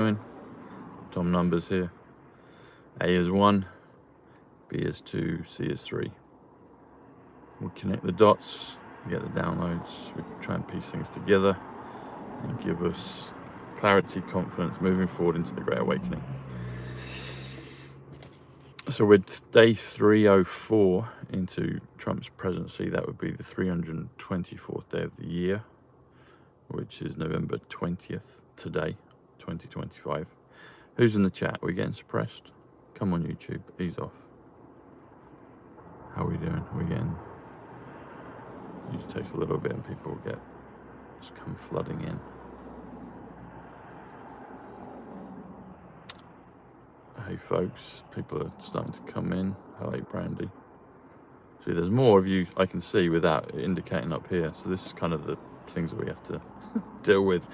Tom numbers here. A is 1, B is 2, C is 3. We'll connect the dots, get the downloads, we try and piece things together and give us clarity, confidence moving forward into the Great Awakening. So with day 304 into Trump's presidency, that would be the 324th day of the year, which is November 20th today, 2025. Who's in the chat? We're getting suppressed? Come on, YouTube, ease off. How are we doing? We're getting... It usually takes a little bit and people just come flooding in. Hey folks, people are starting to come in. Hello, Brandy. See, there's more of you I can see without indicating up here. So this is kind of the things that we have to deal with.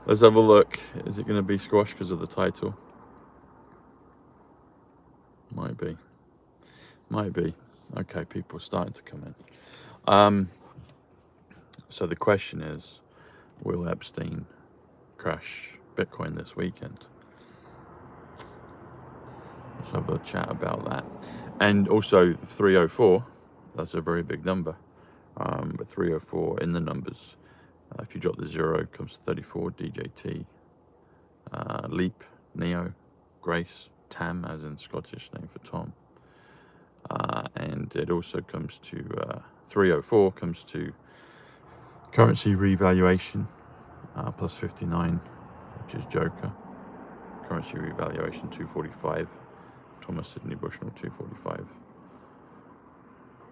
Let's have a look. Is it going to be squashed because of the title? Might be. Might be. Okay, people are starting to come in. So the question is, will Epstein crash Bitcoin this weekend? Let's have a chat about that. And also 304, that's a very big number. But 304 in the numbers, if you drop the 0, it comes to 34, DJT, Leap, Neo, Grace, Tam, as in Scottish name for Tom. And it also comes to 304 comes to currency revaluation, plus 59, which is Joker. Currency revaluation 245. Thomas Sydney Bushnell 245.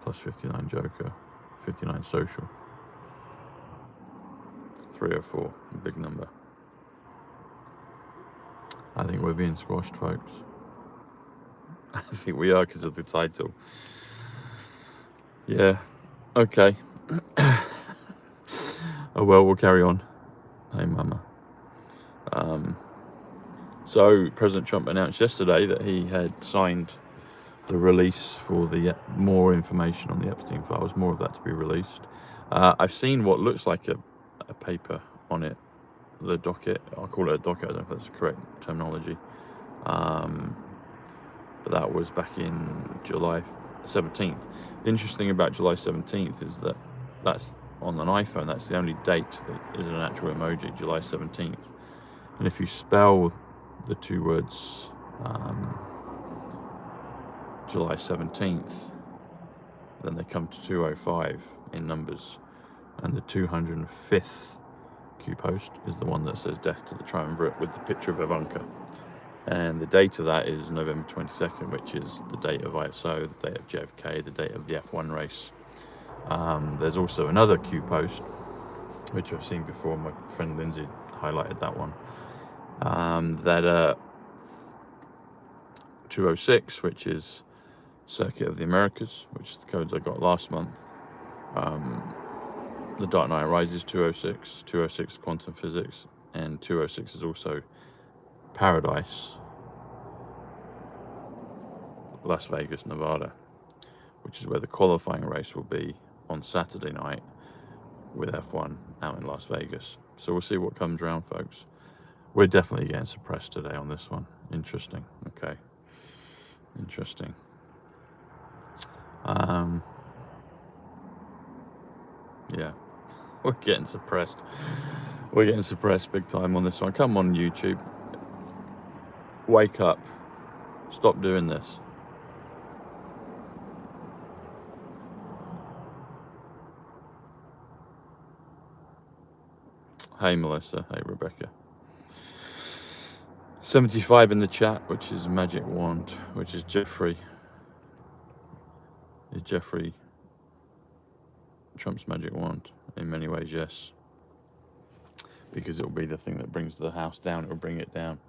Plus 59 Joker. 59 social. 304, a big number. I think we're being squashed, folks. I think we are because of the title. Yeah. Okay. Oh well, we'll carry on. Hey, mama. So President Trump announced yesterday that he had signed the release for the more information on the Epstein files, more of that to be released. I've seen what looks like a paper on it, the docket. I'll call it a docket, I don't know if that's the correct terminology. But that was back in July 17th. The interesting thing about July 17th is that that's on an iPhone, that's the only date that is an actual emoji, July 17th. And if you spell the two words July 17th, then they come to 205 in numbers. And the 205th Q post is the one that says death to the triumvirate with the picture of Ivanka. And the date of that is November 22nd, which is the date of ISO, the date of JFK, the date of the F1 race. There's also another Q post, which I've seen before. My friend Lindsay highlighted that one. That 206, which is Circuit of the Americas, which is the codes I got last month. The Dark Knight Rises 206, 206 Quantum Physics, and 206 is also Paradise, Las Vegas, Nevada, which is where the qualifying race will be on Saturday night with F1 out in Las Vegas. So we'll see what comes around, folks. We're definitely getting suppressed today on this one. Interesting. Okay. Interesting. Yeah, we're getting suppressed. We're getting suppressed big time on this one. Come on, YouTube. Wake up. Stop doing this. Hey, Melissa. Hey, Rebecca. 75 in the chat, which is Magic Wand, which is Jeffrey. Is Jeffrey Trump's magic wand? In many ways, yes. Because it will be the thing that brings the house down. It will bring it down.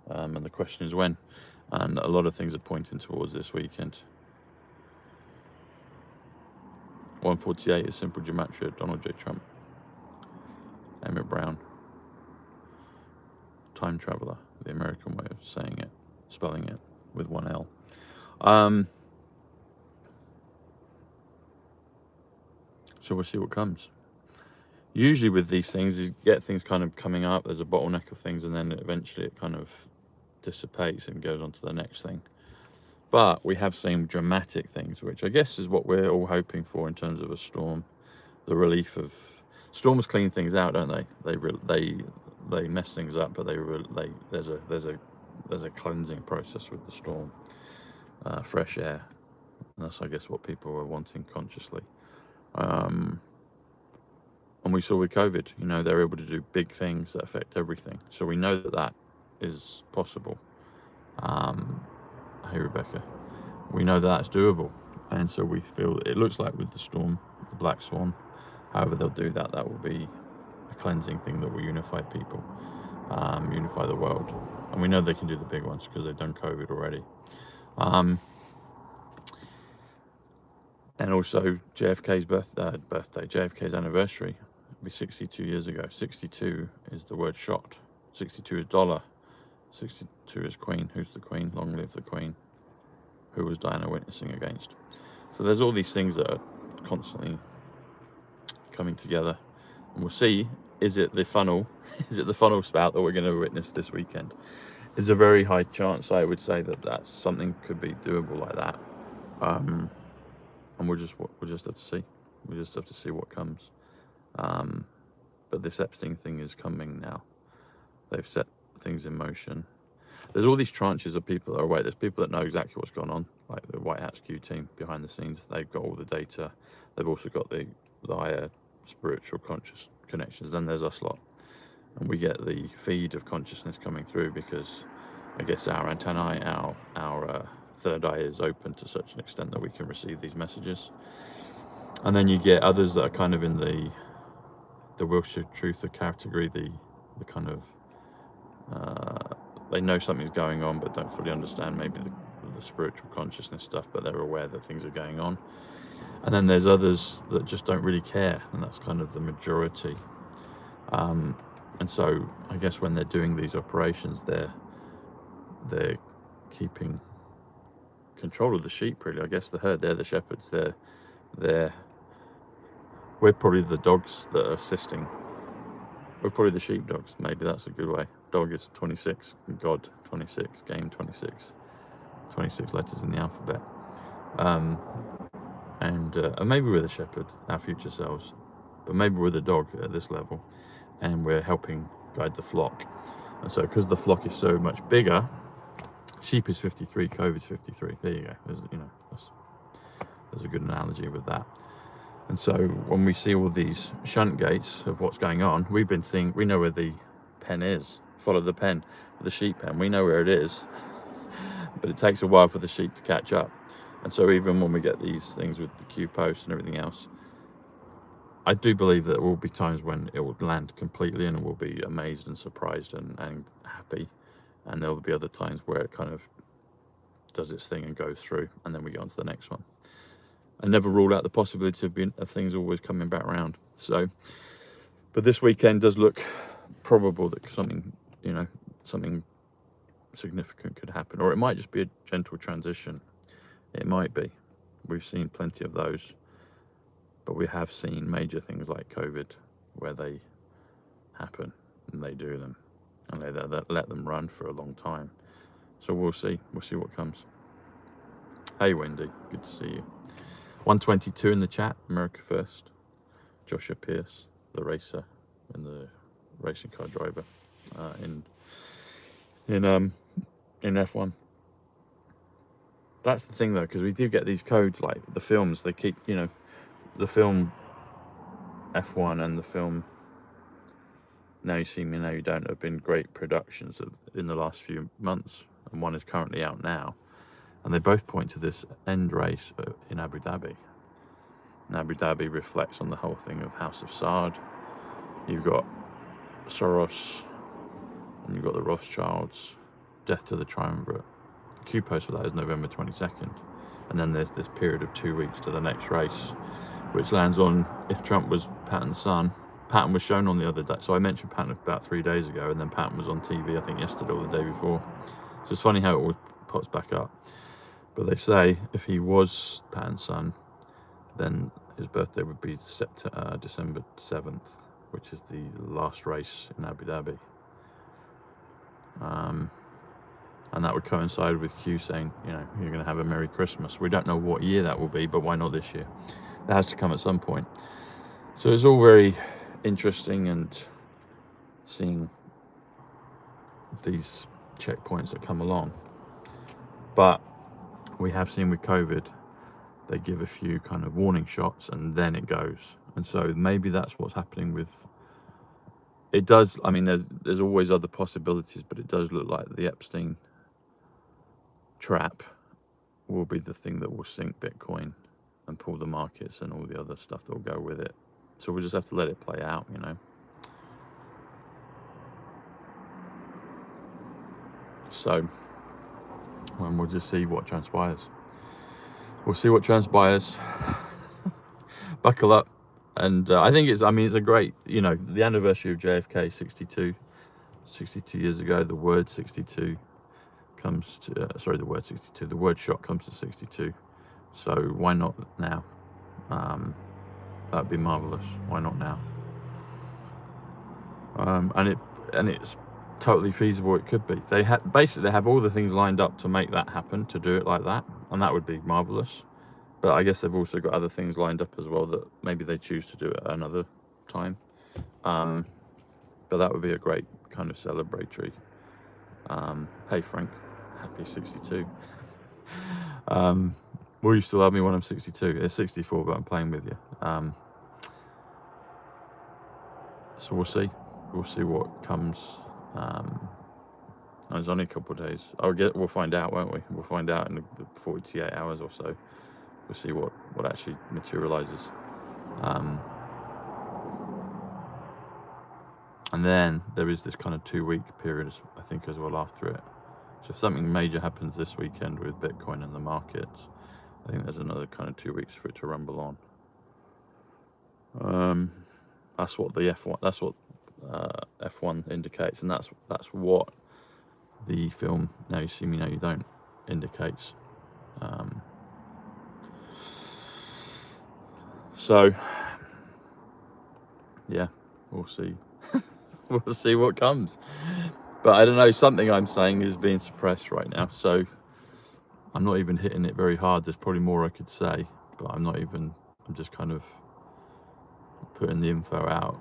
And the question is when. And a lot of things are pointing towards this weekend. 148 is Simple Gematria, Donald J. Trump. Emmett Brown. Time Traveler, the American way of saying it, spelling it with one L. So we'll see what comes. usually with these things, you get things kind of coming up, there's a bottleneck of things, and then eventually it kind of dissipates and goes on to the next thing. But we have seen dramatic things, which I guess is what we're all hoping for in terms of a storm. The relief of storms clean things out, don't they? They mess things up, but there's a cleansing process with the storm, fresh air. And that's, I guess, what people are wanting consciously. And we saw with COVID, you know, they're able to do big things that affect everything. So we know that that is possible. Hey, Rebecca. We know that that's doable. And so we feel, it looks like with the storm, the black swan, however they'll do that, that will be a cleansing thing that will unify people, unify the world. And we know they can do the big ones because they've done COVID already. And also JFK's JFK's anniversary will be 62 years ago. 62 is the word shot. 62 is dollar. 62 is queen. Who's the queen? Long live the queen. Who was Diana witnessing against? So there's all these things that are constantly coming together. And we'll see, is it the funnel? Is it the funnel spout that we're going to witness this weekend? There's a very high chance, I would say, that that's something could be doable like that. And we'll just have to see. We'll just have to see what comes. But this Epstein thing is coming now. They've set things in motion. There's all these tranches of people that are aware. There's people that know exactly what's going on, like the White Hat's Q team behind the scenes. They've got all the data. They've also got the higher spiritual conscious connections. Then there's us lot. And we get the feed of consciousness coming through because I guess our antennae, our third eye is open to such an extent that we can receive these messages. And then you get others that are kind of in the Wilshire Truther category, the kind of they know something's going on but don't fully understand maybe the spiritual consciousness stuff, but they're aware that things are going on. And then there's others that just don't really care, and that's kind of the majority. And so I guess when they're doing these operations, they're keeping control of the sheep, really. I guess the herd, they're the shepherds. We're probably the dogs that are assisting. We're probably the sheepdogs. Maybe that's a good way. Dog is 26, God 26, game 26. 26 letters in the alphabet. And maybe we're the shepherd, our future selves. But maybe we're the dog at this level, and we're helping guide the flock. And so because the flock is so much bigger, sheep is 53, COVID's 53. There you go. There's a good analogy with that. And so when we see all these shunt gates of what's going on, we've been seeing, we know where the pen is. Follow the pen, the sheep pen. We know where it is, but it takes a while for the sheep to catch up. And so even when we get these things with the Q posts and everything else, I do believe that there will be times when it will land completely and we'll be amazed and surprised and happy. And there will be other times where it kind of does its thing and goes through, and then we get on to the next one. I never rule out the possibility of things always coming back around. So, but this weekend does look probable that something significant could happen, or it might just be a gentle transition. It might be. We've seen plenty of those, but we have seen major things like COVID where they happen and they do them, and they let them run for a long time. So we'll see what comes. Hey Wendy, good to see you. 122 in the chat, America First. Joshua Pierce, the racer and the racing car driver in F1. That's the thing though, because we do get these codes like the films. They keep, the film F1 and the film Now You See Me, Now You Don't have been great productions in the last few months, and one is currently out now. And they both point to this end race in Abu Dhabi. And Abu Dhabi reflects on the whole thing of House of Saud. You've got Soros, and you've got the Rothschilds, death to the triumvirate. The Q post for that is November 22nd. And then there's this period of 2 weeks to the next race, which lands on, if Trump was Patton's son, Patton was shown on the other day. So I mentioned Patton about 3 days ago, and then Patton was on TV, I think yesterday or the day before. So it's funny how it always pops back up. But they say if he was Patton's son, then his birthday would be December 7th, which is the last race in Abu Dhabi. And that would coincide with Q saying, you know, you're going to have a Merry Christmas. We don't know what year that will be, but why not this year? That has to come at some point. So it's all very interesting, and seeing these checkpoints that come along. But we have seen with COVID, they give a few kind of warning shots and then it goes. And so maybe that's what's happening with it. Does, I mean, there's always other possibilities, but it does look like the Epstein trap will be the thing that will sink Bitcoin and pull the markets and all the other stuff that will go with it. So we'll just have to let it play out, you know. So, and we'll just see what transpires. We'll see what transpires. Buckle up. And I think it's a great, you know, the anniversary of JFK, 62 years ago, the word 62 comes to, the word shot comes to 62. So why not now? That'd be marvelous. Why not now? And it's totally feasible. It could be. They have all the things lined up to make that happen, to do it like that, and that would be marvelous. But I guess they've also got other things lined up as well that maybe they choose to do it at another time. But that would be a great kind of celebratory. Hey Frank, happy 62. Will you still love me when I'm 62? It's 64, but I'm playing with you. So we'll see. We'll see what comes. It's only a couple of days. We'll find out, won't we? We'll find out in the 48 hours or so. We'll see what actually materializes. And then there is this kind of 2-week period, I think, as well after it. So if something major happens this weekend with Bitcoin and the markets, I think there's another kind of 2 weeks for it to rumble on. That's what the F1. That's what F1 indicates, and that's what the film Now You See Me, Now You Don't indicates. So yeah, we'll see. We'll see what comes. But I don't know, something I'm saying is being suppressed right now, so I'm not even hitting it very hard. There's probably more I could say, but I'm just kind of putting the info out,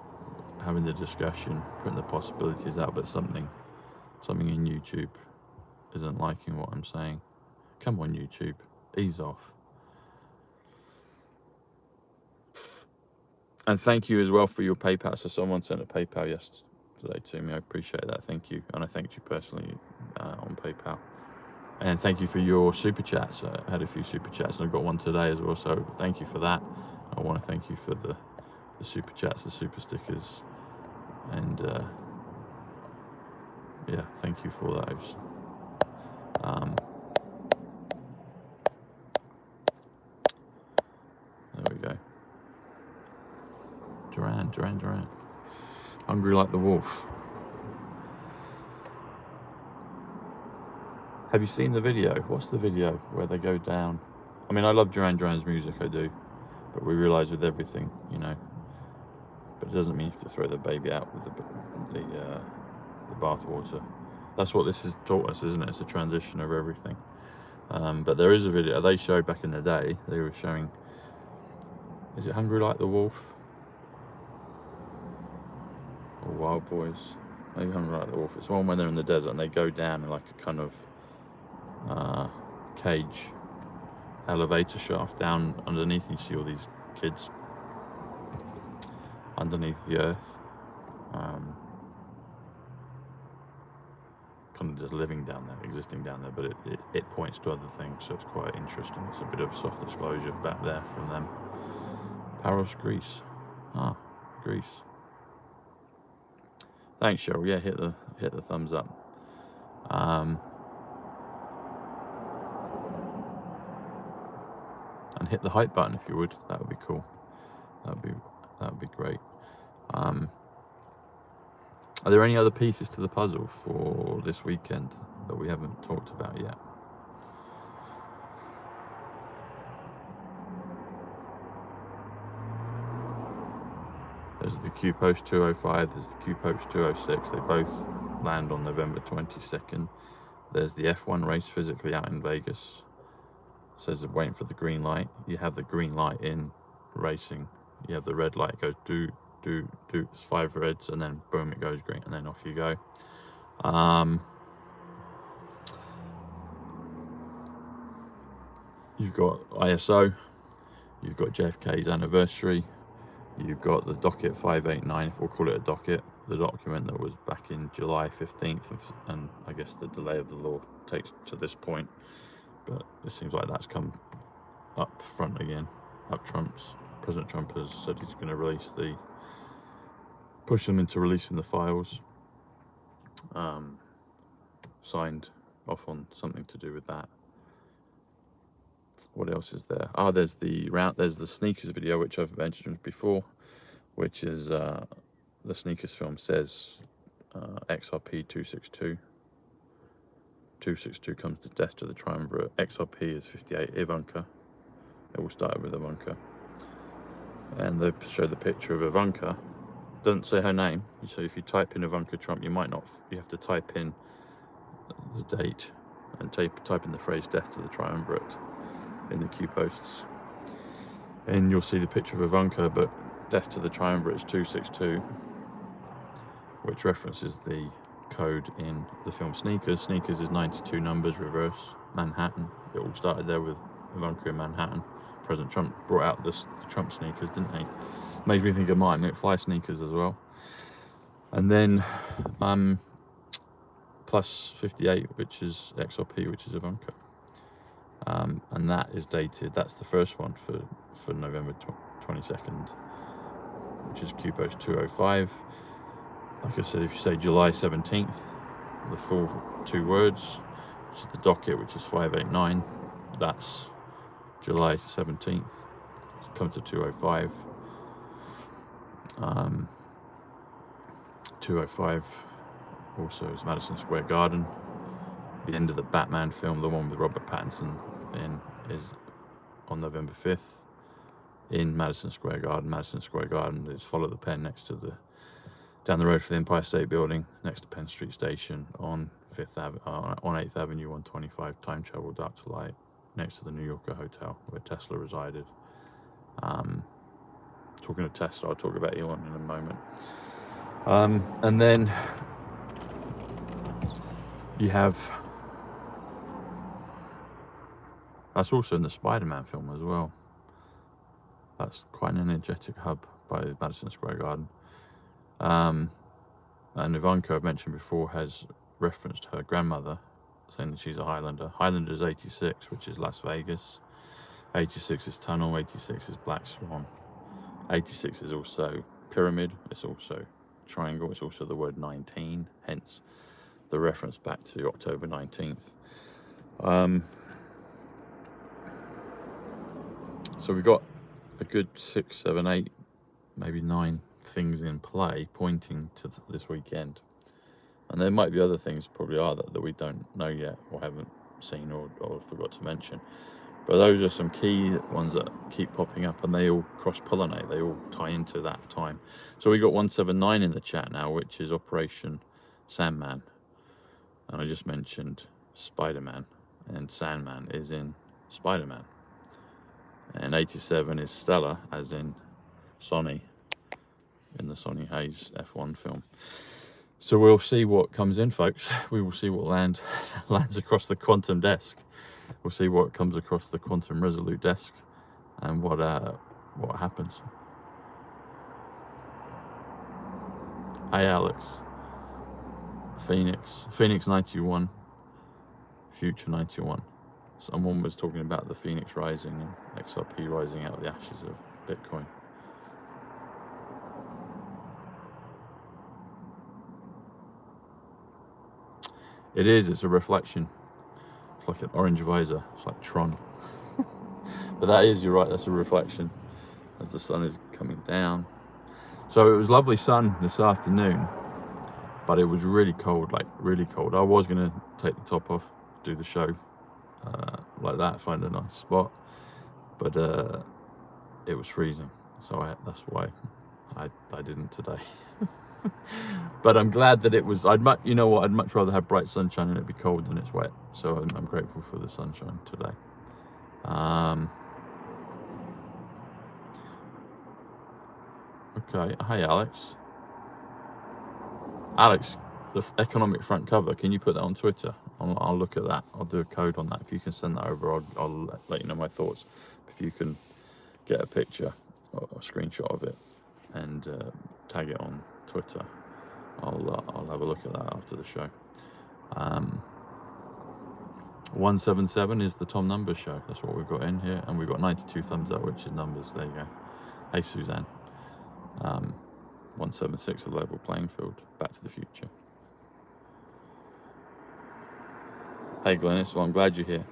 having the discussion, putting the possibilities out, but something in YouTube isn't liking what I'm saying. Come on, YouTube, ease off. And thank you as well for your PayPal. So someone sent a PayPal yesterday to me. I appreciate that. Thank you. And I thanked you personally on PayPal. And thank you for your super chats. I had a few super chats, and I got one today as well. So thank you for that. I want to thank you for the super chats, the super stickers, and yeah, thank you for those. There we go. Duran. Hungry like the wolf. Have you seen the video? What's the video where they go down? I mean, I love Duran's music, I do. But we realise with everything, you know. But it doesn't mean you have to throw the baby out with the bathwater. That's what this has taught us, isn't it? It's a transition of everything. But there is a video they showed back in the day. They were showing, is it Hungry Like the Wolf? Or Wild Boys? Maybe Hungry Like the Wolf. It's one when they're in the desert and they go down in like a kind of cage elevator shaft down underneath. You see all these kids underneath the earth, kind of just living down there, existing down there, but it points to other things, so it's quite interesting. It's a bit of soft disclosure back there from them. Paros, Greece. Greece. Thanks, Cheryl. Yeah, hit the thumbs up. And hit the hype button if you would. That would be cool. That would be great. Are there any other pieces to the puzzle for this weekend that we haven't talked about yet? There's the Q post 205, there's the Q post 206. They both land on November 22nd. There's the F1 race physically out in Vegas. It says they're waiting for the green light. You have the green light in racing. You have the red light, goes do, it's 5 reds, and then boom, it goes green, and then off you go. You've got ISO, you've got JFK's anniversary, you've got the docket 589, if we'll call it a docket, the document that was back in July 15th, and I guess the delay of the law takes to this point, but it seems like that's come up front again, up Trump's. President Trump has said he's going to push them into releasing the files, signed off on something to do with that. What else is there? There's the sneakers video, which I've mentioned before, which is the sneakers film says XRP 262. 262 comes to death to the triumvirate. XRP is 58, Ivanka. It all started with Ivanka. And they show the picture of Ivanka. Doesn't say her name. So if you type in Ivanka Trump, you have to type in the date and type in the phrase death to the triumvirate in the Q posts, and you'll see the picture of Ivanka, but death to the triumvirate is 262, which references the code in the film Sneakers. Sneakers is 92 numbers, reverse, Manhattan. It all started there with Ivanka in Manhattan. President Trump brought out the Trump sneakers, didn't he? Made me think of Martin McFly sneakers as well. And then plus 58, which is XRP, which is Ivanka. And that is dated, that's the first one for November 22nd, which is Q post 205. Like I said, if you say July 17th, the full 2 words, which is the docket, which is 589, that's July 17th. It comes to 205. 205 also is Madison Square Garden. The end of the Batman film, the one with Robert Pattinson in, is on November 5th in Madison Square Garden. Madison Square Garden is Follow the Pen next to down the road for the Empire State Building, next to Penn Street Station, on 8th Avenue, 125, time travel, dark to light, next to the New Yorker Hotel where Tesla resided. Talking of Tesla, I'll talk about Elon in a moment. And then you have, that's also in the Spider-Man film as well. That's quite an energetic hub by Madison Square Garden. And Ivanka, I've mentioned before, has referenced her grandmother, saying that she's a Highlander. Highlander is 86, which is Las Vegas. 86 is Tunnel, 86 is Black Swan. 86 is also Pyramid, it's also Triangle, it's also the word 19, hence the reference back to October 19th. So we've got a good 6, 7, 8, maybe 9 things in play pointing to this weekend. And there might be other things, probably are, that we don't know yet or haven't seen or forgot to mention. But those are some key ones that keep popping up, and they all cross-pollinate, they all tie into that time. So we got 179 in the chat now, which is Operation Sandman. And I just mentioned Spider-Man, and Sandman is in Spider-Man. And 87 is Stella, as in Sonny, in the Sonny Hayes F1 film. So we'll see what comes in, folks. We will see what lands across the quantum desk. We'll see what comes across the quantum resolute desk, and what happens. Hey Alex, Phoenix 91, Future 91. Someone was talking about the Phoenix rising and XRP rising out of the ashes of Bitcoin. It's a reflection. It's like an orange visor, it's like Tron. But that is, you're right, that's a reflection as the sun is coming down. So it was lovely sun this afternoon, but it was really cold, like really cold. I was going to take the top off, do the show like that, find a nice spot, but it was freezing, so that's why I didn't today. But I'm glad that it was. You know what? I'd much rather have bright sunshine and it be cold than it's wet. So I'm grateful for the sunshine today. Okay. Hey, Alex. Alex, the economic front cover. Can you put that on Twitter? I'll look at that. I'll do a code on that. If you can send that over, I'll let you know my thoughts. If you can get a picture or a screenshot of it and tag it on Twitter, I'll have a look at that after the show. 177 is the Tom Numbers show. That's what we've got in here, and we've got 92 thumbs up, which is numbers. There you go. Hey, Suzanne. 176, a level playing field. Back to the Future. Hey, Glennis. Well, I'm glad you're here.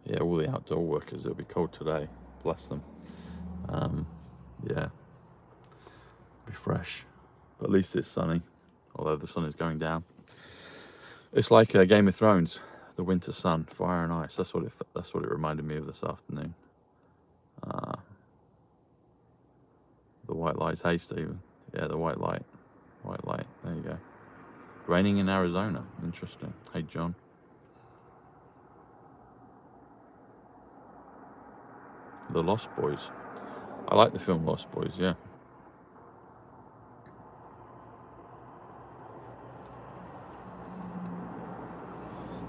Yeah, all the outdoor workers. It'll be cold today. Bless them. Yeah. Be fresh. But at least it's sunny, although the sun is going down. It's like Game of Thrones, the winter sun, fire and ice. That's what it reminded me of this afternoon. The white lights. Hey, Stephen. Yeah, the white light. White light. There you go. Raining in Arizona. Interesting. Hey, John. The Lost Boys. I like the film Lost Boys, yeah.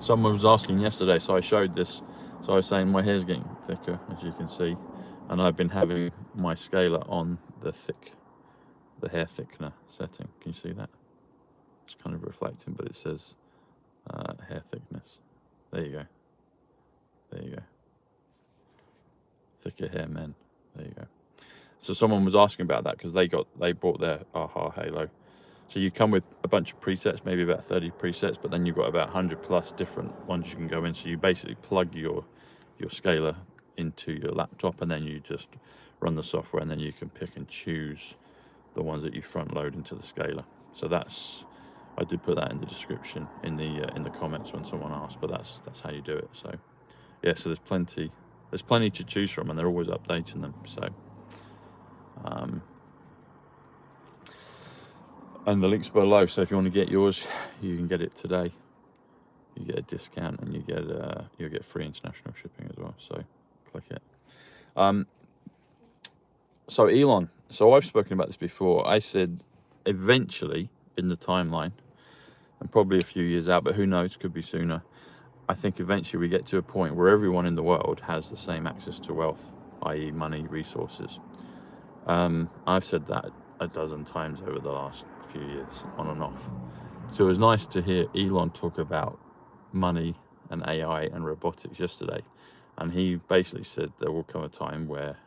Someone was asking yesterday, so I showed this. So I was saying my hair's getting thicker, as you can see, and I've been having my scaler on the hair thickener setting. Can you see that? It's kind of reflecting, but it says hair thickness. There you go. There you go. Thicker hair men. There you go. So someone was asking about that because they bought their AHA Halo. So you come with a bunch of presets, maybe about 30 presets, but then you've got about 100 plus different ones you can go in. So you basically plug your scaler into your laptop, and then you just run the software, and then you can pick and choose the ones that you front load into the scaler. So I did put that in the description in the comments when someone asked, but that's how you do it. So yeah, so there's plenty to choose from, and they're always updating them. So and the link's below, so if you want to get yours, you can get it today. You get a discount, and you'll get free international shipping as well. So click it. So Elon. So I've spoken about this before. I said eventually in the timeline, and probably a few years out, but who knows? Could be sooner. I think eventually we get to a point where everyone in the world has the same access to wealth, i.e. money, resources. I've said that a dozen times over the last few years, on and off. So it was nice to hear Elon talk about money and AI and robotics yesterday. And he basically said there will come a time where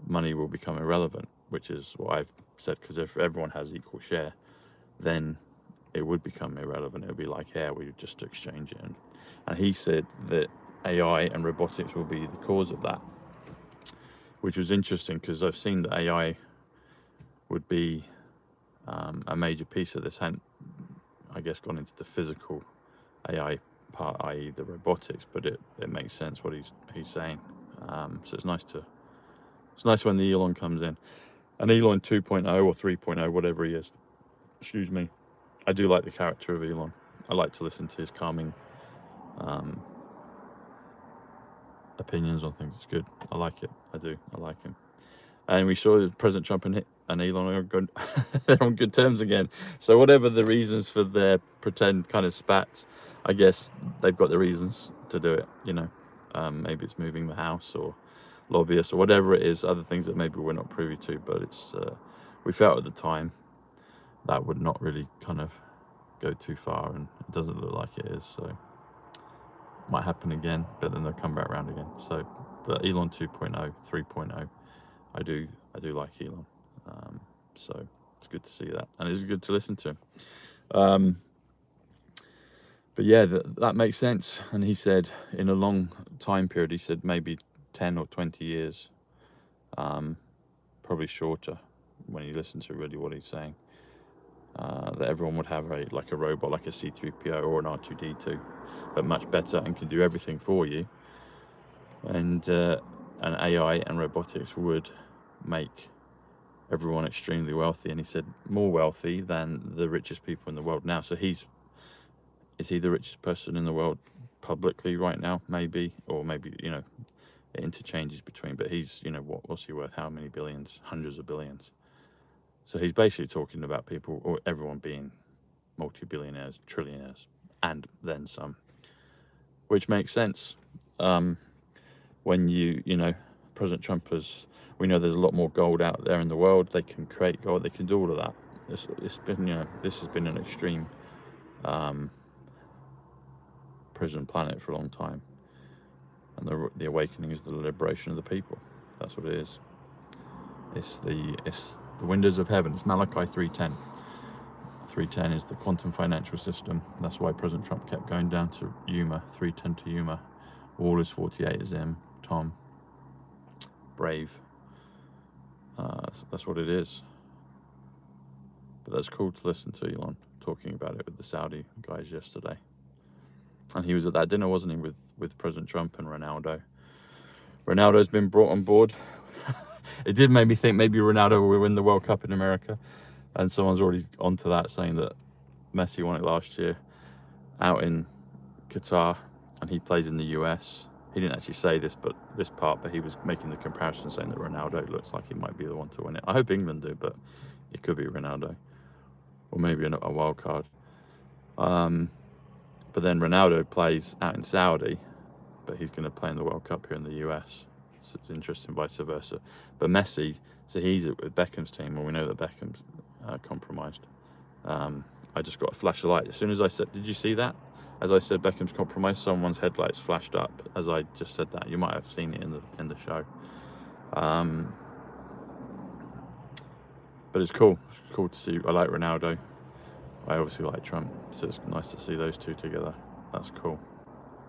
money will become irrelevant, which is what I've said, because if everyone has equal share, then it would become irrelevant. It would be like hair, we would just exchange it. And he said that AI and robotics will be the cause of that, which was interesting because I've seen that AI would be a major piece of this. Hadn't, I guess, gone into the physical AI part, i.e. the robotics, but it makes sense what he's saying. So it's nice when the Elon comes in. And Elon 2.0 or 3.0, whatever he is. Excuse me. I do like the character of Elon. I like to listen to his calming opinions on things. It's good. I like it. I do. I like him. And we saw President Trump and Elon are good. They're on good terms again. So whatever the reasons for their pretend kind of spats, I guess they've got the reasons to do it. You know, maybe it's moving the house or lobbyists or whatever it is. Other things that maybe we're not privy to. But it's we felt at the time that would not really kind of go too far, and it doesn't look like it is. So might happen again, but then they'll come back around again. So, but Elon 2.0, 3.0, I do like Elon. So it's good to see that, and it's good to listen to. But yeah, that makes sense. And he said in a long time period, he said maybe 10 or 20 years, probably shorter when you listen to really what he's saying, that everyone would have a robot, like a C-3PO or an R2-D2, but much better and can do everything for you. And and AI and robotics would make everyone extremely wealthy, and he said more wealthy than the richest people in the world now. So is he the richest person in the world publicly right now? Maybe, or maybe, you know, it interchanges between, but he's, you know, what's he worth? How many billions? Hundreds of billions. So he's basically talking about people, or everyone being multi-billionaires, trillionaires, and then some, which makes sense. When you know, President Trump we know there's a lot more gold out there in the world. They can create gold. They can do all of that. It's been, you know, this has been an extreme prison planet for a long time. And the awakening is the liberation of the people. That's what it is. It's the windows of heaven. It's Malachi 3:10. 3:10 is the quantum financial system. That's why President Trump kept going down to Yuma, 3:10 to Yuma. All is 48 is him, Tom. Brave. That's what it is. But that's cool to listen to Elon talking about it with the Saudi guys yesterday. And he was at that dinner, wasn't he, with President Trump and Ronaldo. Ronaldo's been brought on board. It did make me think maybe Ronaldo will win the World Cup in America. And someone's already onto that, saying that Messi won it last year out in Qatar, and he plays in the US. He didn't actually say this part, but he was making the comparison, saying that Ronaldo looks like he might be the one to win it. I hope England do, but it could be Ronaldo, or maybe a wild card. But then Ronaldo plays out in Saudi, but he's going to play in the World Cup here in the US. So it's interesting, vice versa. But Messi, so he's with Beckham's team, and we know that Beckham's compromised. I just got a flash of light as soon as I said, did you see that? As I said Beckham's compromised, someone's headlights flashed up as I just said that. You might have seen it in the show. But it's cool. It's cool to see. I like Ronaldo. I obviously like Trump, so it's nice to see those two together. That's cool.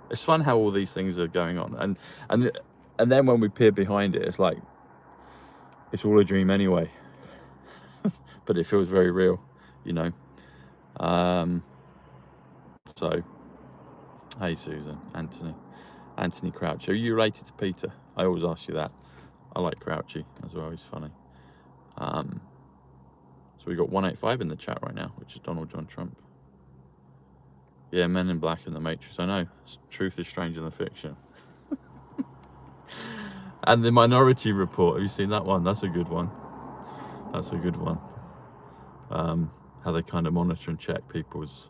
It's fun how all these things are going on, and then when we peer behind it, it's like it's all a dream anyway. But it feels very real, you know. So, hey Susan, Anthony Crouch. Are you related to Peter? I always ask you that. I like Crouchy as well. He's funny. So we got 185 in the chat right now, which is Donald John Trump. Yeah, Men in Black and The Matrix. I know. Truth is stranger than fiction. And The Minority Report. Have you seen that one? That's a good one. That's a good one. How they kind of monitor and check people's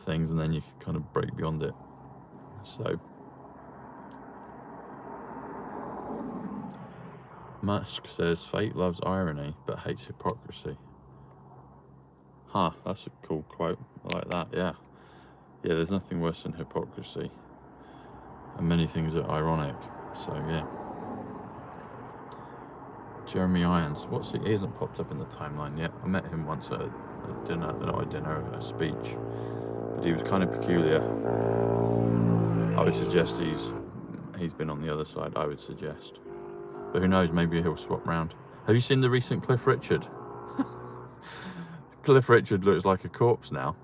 things, and then you can kind of break beyond it. So Musk says fate loves irony but hates hypocrisy. Huh, that's a cool quote. I like that. Yeah, there's nothing worse than hypocrisy, and many things are ironic. So yeah. Jeremy Irons, he hasn't popped up in the timeline yet. I met him once at a dinner, not a dinner, a speech, but he was kind of peculiar. I would suggest he's been on the other side, I would suggest. But who knows, maybe he'll swap round. Have you seen the recent Cliff Richard? Cliff Richard looks like a corpse now.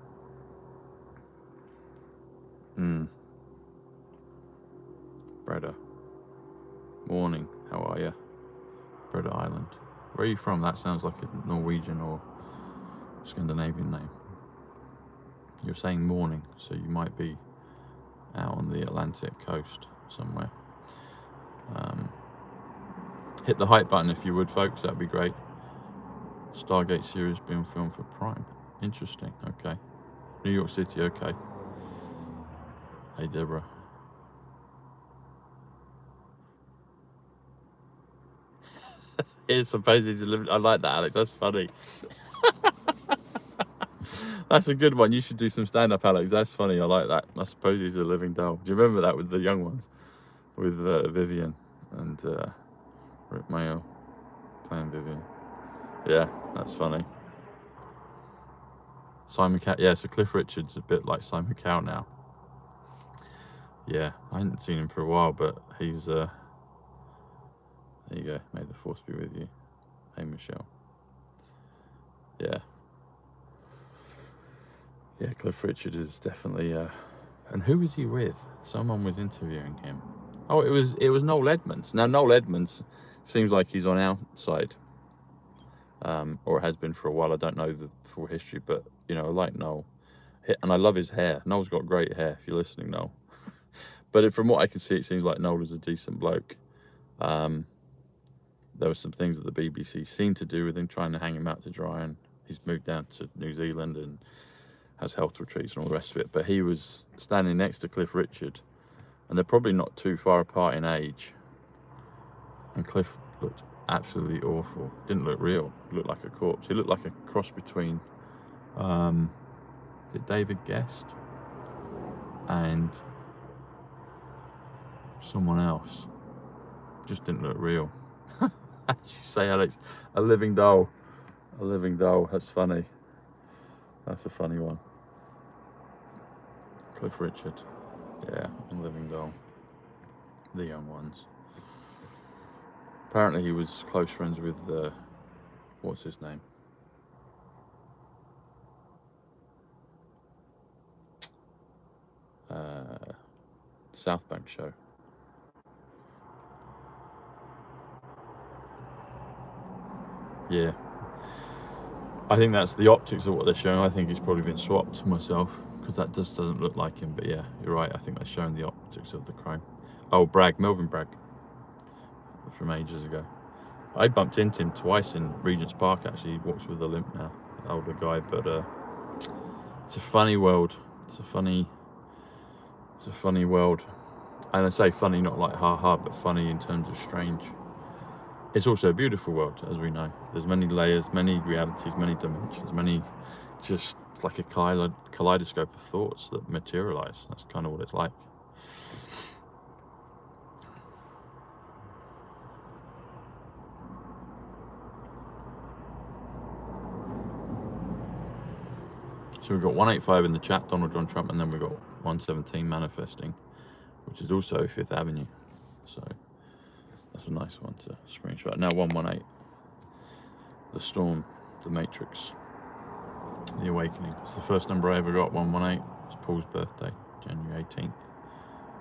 Breda. Morning, how are you? Breda Island. Where are you from? That sounds like a Norwegian or Scandinavian name. You're saying morning, so you might be out on the Atlantic coast somewhere. Hit the hype button if you would, folks. That'd be great. Stargate series being filmed for Prime. Interesting. Okay. New York City. Okay. Hey, Deborah. Suppose he's living. I like that, Alex. That's funny. That's a good one. You should do some stand-up, Alex. That's funny. I like that. I suppose he's a living doll. Do you remember that with the young ones, with Vivian and Rick Mayo playing Vivian? Yeah, that's funny. Simon Cowell. Yeah, so Cliff Richard's a bit like Simon Cowell now. Yeah, I hadn't seen him for a while, but he's there you go. May the force be with you. Hey, Michelle. Yeah, Cliff Richard is definitely and who is he with? Someone was interviewing him. Oh, it was Noel Edmonds. Now Noel Edmonds seems like he's on our side, or it has been for a while. I don't know the full history, but you know, I like Noel, and I love his hair. Noel's got great hair. If you're listening, Noel. But from what I can see, it seems like Noel is a decent bloke. There were some things that the BBC seemed to do with him, trying to hang him out to dry, and he's moved down to New Zealand and has health retreats and all the rest of it. But he was standing next to Cliff Richard, and they're probably not too far apart in age. And Cliff looked absolutely awful. Didn't look real. Looked like a corpse. He looked like a cross between, is it David Guest and someone else? Just didn't look real. As you say, Alex, a living doll. A living doll. That's funny. That's a funny one. Cliff Richard. Yeah, a living doll. The young ones. Apparently he was close friends with, what's his name? South Bank show. Yeah. I think that's the optics of what they're showing. I think he's probably been swapped myself, because that just doesn't look like him. But yeah, you're right. I think they're showing the optics of the crime. Oh, Bragg, Melvin Bragg, from ages ago. I bumped into him twice in Regent's Park, actually. He walks with a limp now, older guy. But it's a funny world. It's a funny world. And I say funny, not like ha-ha, but funny in terms of strange. It's also a beautiful world, as we know. There's many layers, many realities, many dimensions, many, just like a kaleidoscope of thoughts that materialize. That's kind of what it's like. So we've got 185 in the chat, Donald John Trump, and then we've got 117 manifesting, which is also Fifth Avenue. So that's a nice one to screenshot. Now 118, the storm, the matrix, the awakening. It's the first number I ever got, 118. It's Paul's birthday, January 18th.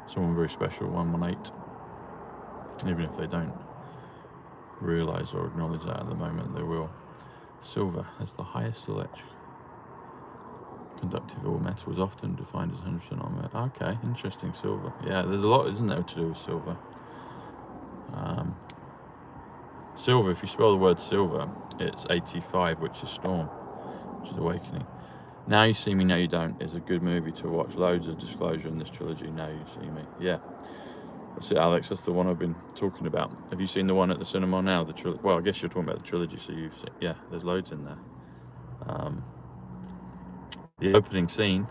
Someone very special, 118. Even if they don't realize or acknowledge that at the moment, they will. Silver has the highest electric conductive all metals, often defined as 100% on metal. Okay, interesting. Silver. Yeah, there's a lot, isn't there, to do with silver. Silver, if you spell the word silver, it's 85, which is storm, which is awakening. Now You See Me, Now You Don't is a good movie to watch. Loads of disclosure in this trilogy. Now You See Me. Yeah, that's it, Alex. That's the one I've been talking about. Have you seen the one at the cinema now? Well, I guess you're talking about the trilogy, so you've seen. Yeah, there's loads in there. The opening scene,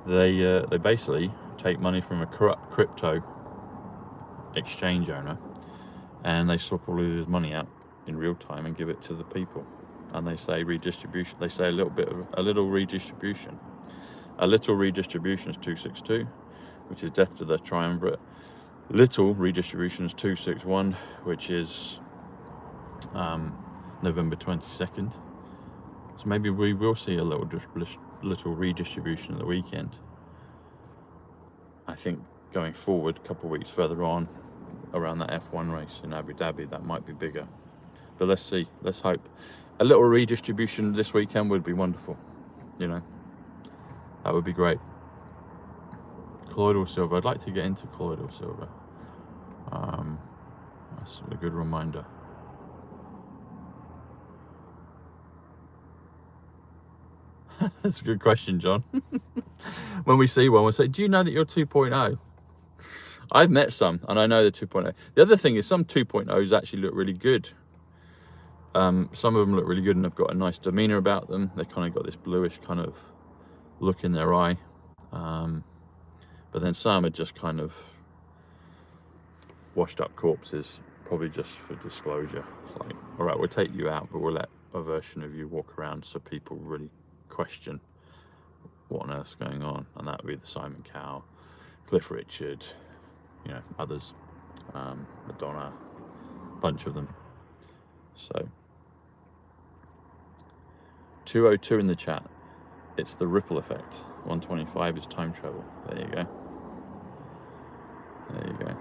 they basically take money from a corrupt crypto exchange owner, and they swap all of his money out in real time and give it to the people. And they say redistribution. They say a little redistribution. A little redistribution is 262, which is death to the triumvirate. Little redistribution is 261, which is November 22nd. So maybe we will see a little redistribution at the weekend. I think going forward, a couple of weeks further on, around that F1 race in Abu Dhabi, that might be bigger. But let's see, let's hope. A little redistribution this weekend would be wonderful, you know. That would be great. Colloidal silver, I'd like to get into colloidal silver. That's a good reminder. That's a good question, John. When we see one, we'll say, do you know that you're 2.0? I've met some, and I know they're 2.0. The other thing is some 2.0s actually look really good. Some of them look really good and have got a nice demeanor about them. They kind of got this bluish kind of look in their eye. But then some are just kind of washed up corpses, probably just for disclosure. It's like, all right, we'll take you out, but we'll let a version of you walk around so people really question what on earth's going on. And that would be the Simon Cowell, Cliff Richard, you know, others, Madonna, a bunch of them. So 202 in the chat, it's the ripple effect. 125 is time travel. There you go. There you go.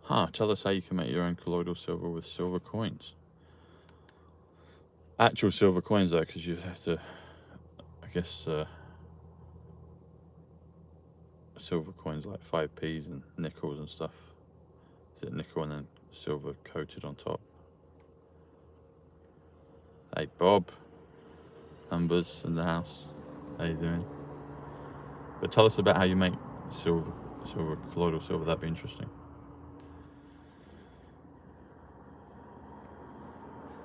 Tell us how you can make your own colloidal silver with silver coins. Actual silver coins though, because you have to, I guess, silver coins like 5p's and nickels and stuff. Is it nickel and then silver coated on top? Hey Bob, Numbers in the house. How you doing? But tell us about how you make silver, colloidal silver. That'd be interesting.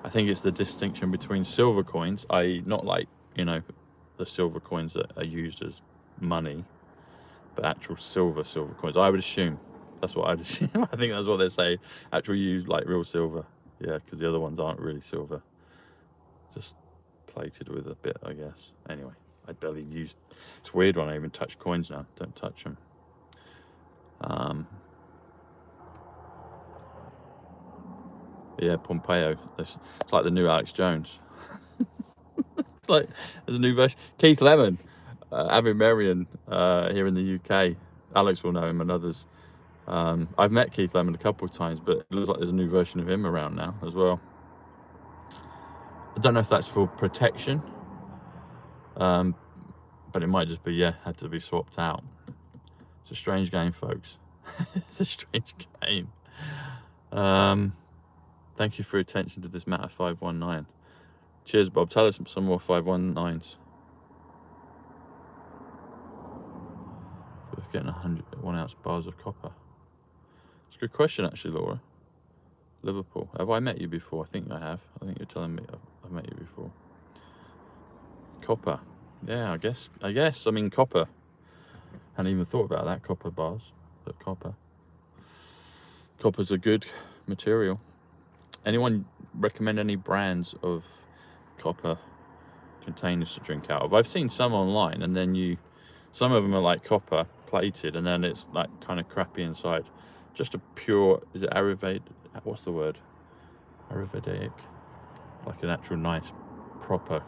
I think it's the distinction between silver coins, i.e. not like, you know, the silver coins that are used as money, but actual silver coins. I would assume, that's what I'd assume. I think that's what they say, actual used like real silver. Yeah, because the other ones aren't really silver. Just plated with a bit, I guess. Anyway, I barely use, it's weird when I even touch coins now. Don't touch them. Yeah, Pompeo. It's like the new Alex Jones. It's like there's a new version. Keith Lemon, Avid Marion here in the UK. Alex will know him and others. I've met Keith Lemon a couple of times, but it looks like there's a new version of him around now as well. I don't know if that's for protection, but it might just be, yeah, had to be swapped out. It's a strange game, folks. It's a strange game. Thank you for your attention to this matter, 519. Cheers, Bob. Tell us some more 519s. We're getting 1 ounce bars of copper. It's a good question, actually, Laura. Liverpool. Have I met you before? I think I have. I think you're telling me I've met you before. Copper. Yeah, I guess. I mean, copper. Hadn't even thought about that. Copper bars, but copper. Copper's a good material. Anyone recommend any brands of copper containers to drink out of? I've seen some online, and then some of them are like copper plated, and then it's like kind of crappy inside. Just a pure, is it Ayurvedic? What's the word? Ayurvedic? Like an actual nice, proper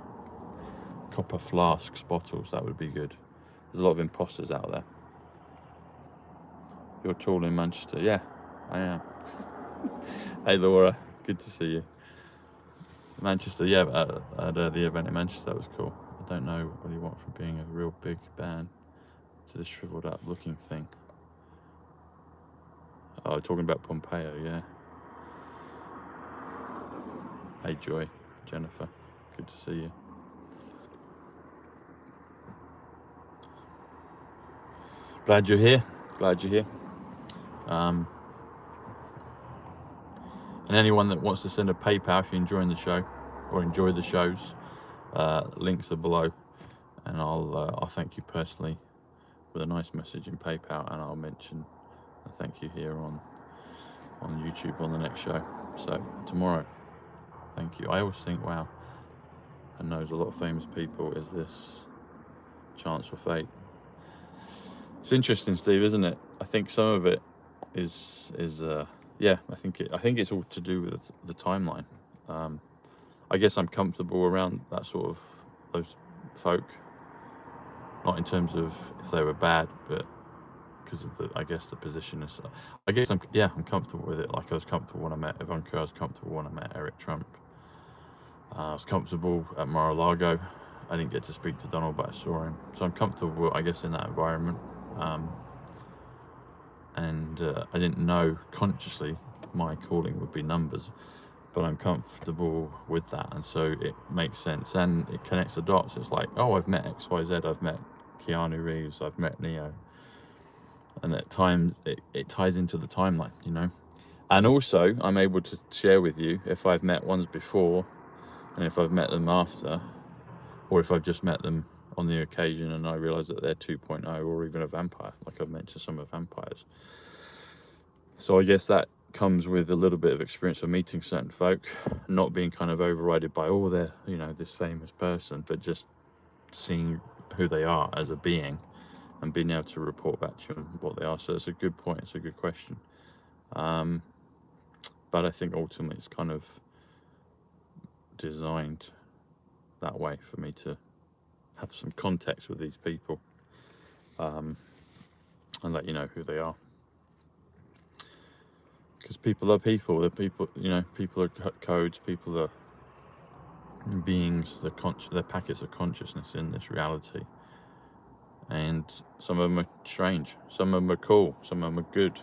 copper flasks, bottles. That would be good. There's a lot of imposters out there. You're tall in Manchester. Yeah, I am. Hey Laura, good to see you. Manchester, yeah, at the event in Manchester, that was cool. I don't know what you want from being a real big band to this shriveled up looking thing. Oh, talking about Pompeo, yeah. Hey Joy, Jennifer, good to see you. Glad you're here. And anyone that wants to send a PayPal if you're enjoying the show or enjoy the shows, links are below, and I'll thank you personally with a nice message in PayPal, and I'll mention a thank you here on YouTube on the next show. So tomorrow, thank you. I always think, wow, and knows a lot of famous people. Is this chance or fate? It's interesting, Steve, isn't it? I think some of it is yeah. I think it's all to do with the timeline. I guess I'm comfortable around that sort of those folk. Not in terms of if they were bad, but because of I guess the position is. I guess I'm comfortable with it. Like I was comfortable when I met Ivanka. I was comfortable when I met Eric Trump. I was comfortable at Mar-a-Lago. I didn't get to speak to Donald, but I saw him. So I'm comfortable, I guess, in that environment. I didn't know consciously my calling would be numbers, but I'm comfortable with that, and so it makes sense, and it connects the dots. It's like, oh, I've met XYZ, I've met Keanu Reeves, I've met Neo, and at times it ties into the timeline, you know. And also I'm able to share with you if I've met ones before and if I've met them after, or if I've just met them on the occasion and I realise that they're 2.0 or even a vampire, like I've mentioned some of vampires. So I guess that comes with a little bit of experience of meeting certain folk, not being kind of overridden by, oh, they're, you know, this famous person, but just seeing who they are as a being and being able to report back to you on what they are. So it's a good point, it's a good question. But I think ultimately it's kind of designed that way for me to have some context with these people, and let you know who they are. Because people are people. They're people. You know, people are codes. People are beings. They're packets of consciousness in this reality. And some of them are strange. Some of them are cool. Some of them are good.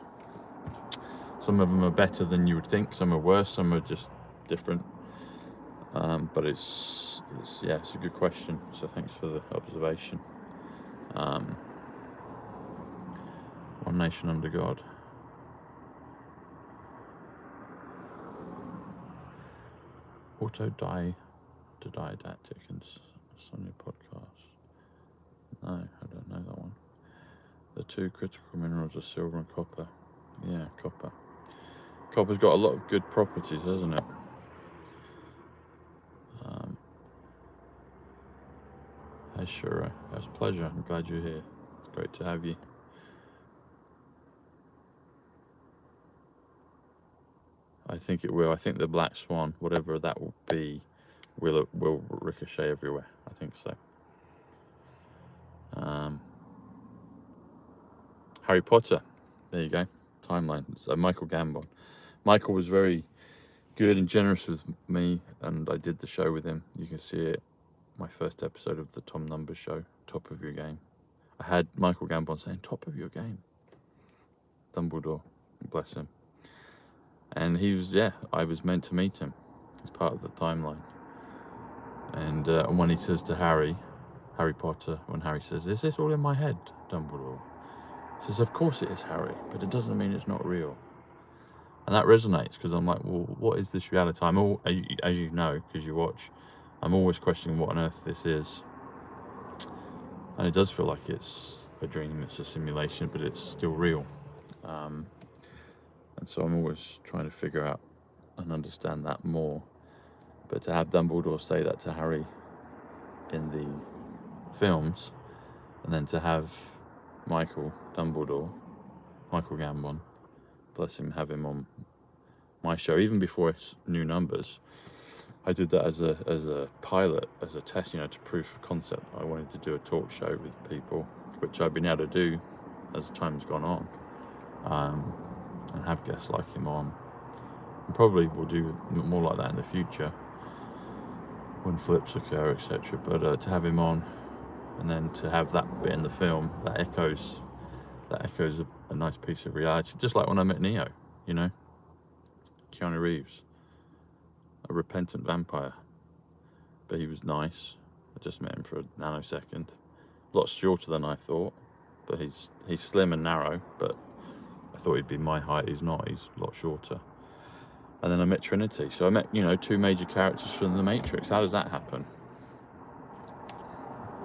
Some of them are better than you would think. Some are worse. Some are just different. But it's a good question. So thanks for the observation. One nation under God. Didactic and Sonia podcast. No, I don't know that one. The two critical minerals are silver and copper. Yeah, copper. Copper's got a lot of good properties, hasn't it? Hey Shura, it's a pleasure. I'm glad you're here. It's great to have you. I think it will. I think the black swan, whatever that will be, will ricochet everywhere. I think so. Harry Potter. There you go. Timeline. So Michael Gambon. Michael was very good and generous with me, and I did the show with him. You can see it. My first episode of the Tom Numbers show, Top of Your Game. I had Michael Gambon saying, top of your game. Dumbledore, bless him. And he was, I was meant to meet him as part of the timeline. And when he says to Harry Potter, when Harry says, is this all in my head, Dumbledore? He says, of course it is, Harry, but it doesn't mean it's not real. And that resonates, because I'm like, well, what is this reality? As you know, because you watch, I'm always questioning what on earth this is. And it does feel like it's a dream, it's a simulation, but it's still real. And so I'm always trying to figure out and understand that more. But to have Dumbledore say that to Harry in the films, and then to have Michael Gambon, bless him, have him on my show, even before it's New Numbers. I did that as a pilot, as a test, to prove concept. I wanted to do a talk show with people, which I've been able to do as time's gone on, and have guests like him on. And probably will do more like that in the future when flips occur, etc. But to have him on, and then to have that bit in the film that echoes a nice piece of reality, just like when I met Neo, Keanu Reeves, a repentant vampire, but he was nice. I just met him for a nanosecond. A lot shorter than I thought, but he's slim and narrow, but I thought he'd be my height. He's not, he's a lot shorter. And then I met Trinity. So I met, two major characters from The Matrix. How does that happen?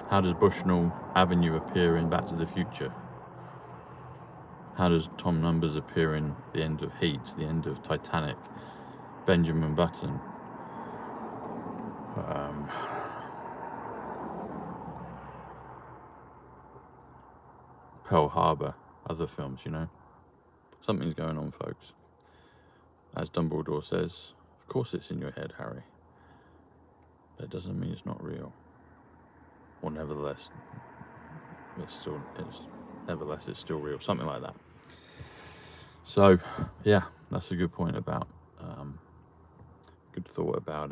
How does Bushnell Avenue appear in Back to the Future? How does Tom Numbers appear in the end of Heat, the end of Titanic, Benjamin Button? Pearl Harbor, other films, Something's going on, folks. As Dumbledore says, of course it's in your head, Harry. But it doesn't mean it's not real. Or nevertheless, it's still real. Something like that. So, yeah, that's a good point about, good thought about,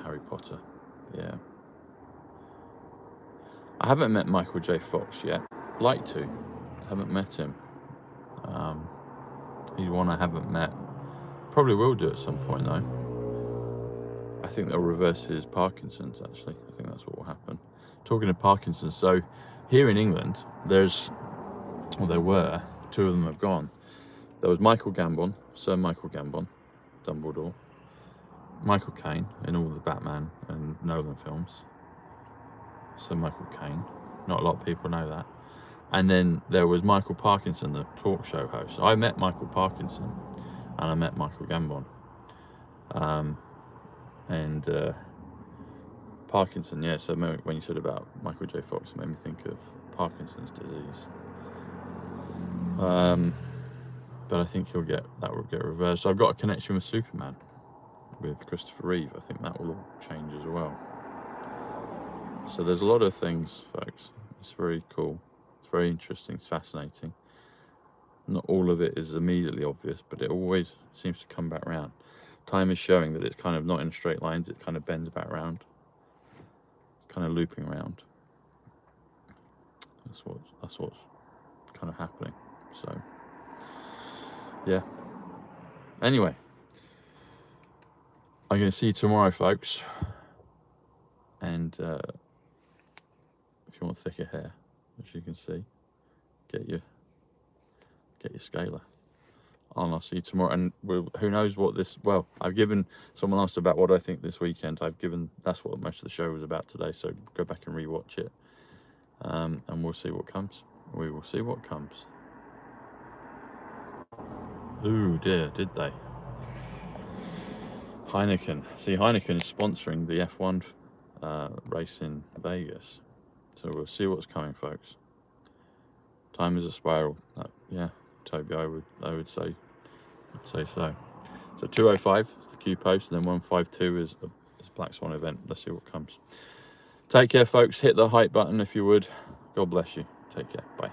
Harry Potter. Yeah. I haven't met Michael J. Fox yet. Like to. Haven't met him. He's one I haven't met. Probably will do at some point though. I think they'll reverse his Parkinson's actually. I think that's what will happen. Talking of Parkinson's, so here in England, there were, two of them have gone. There was Michael Gambon, Sir Michael Gambon, Dumbledore. Michael Caine in all the Batman and Nolan films. Sir Michael Caine. Not a lot of people know that. And then there was Michael Parkinson, the talk show host. I met Michael Parkinson and I met Michael Gambon. Parkinson, yeah, so when you said about Michael J. Fox, it made me think of Parkinson's disease. But I think that will get reversed. So I've got a connection with Superman, with Christopher Reeve. I think that will all change as well. So there's a lot of things, folks. It's very cool. It's very interesting. It's fascinating. Not all of it is immediately obvious, but it always seems to come back around. Time is showing that it's kind of not in straight lines. It kind of bends back around, kind of looping around. That's what's kind of happening. So yeah. Anyway, I'm going to see you tomorrow, folks. And if you want thicker hair, as you can see, get your scaler. And I'll see you tomorrow. And who knows what this, well, I've given, someone asked about what I think this weekend. That's what most of the show was about today. So go back and rewatch it. And we'll see what comes. We will see what comes. Ooh dear, did they? Heineken. See, Heineken is sponsoring the F1 race in Vegas. So we'll see what's coming, folks. Time is a spiral. Yeah, Toby, I would say so. So 205 is the Q post, and then 152 is Black Swan event. Let's see what comes. Take care, folks. Hit the hype button if you would. God bless you. Take care. Bye.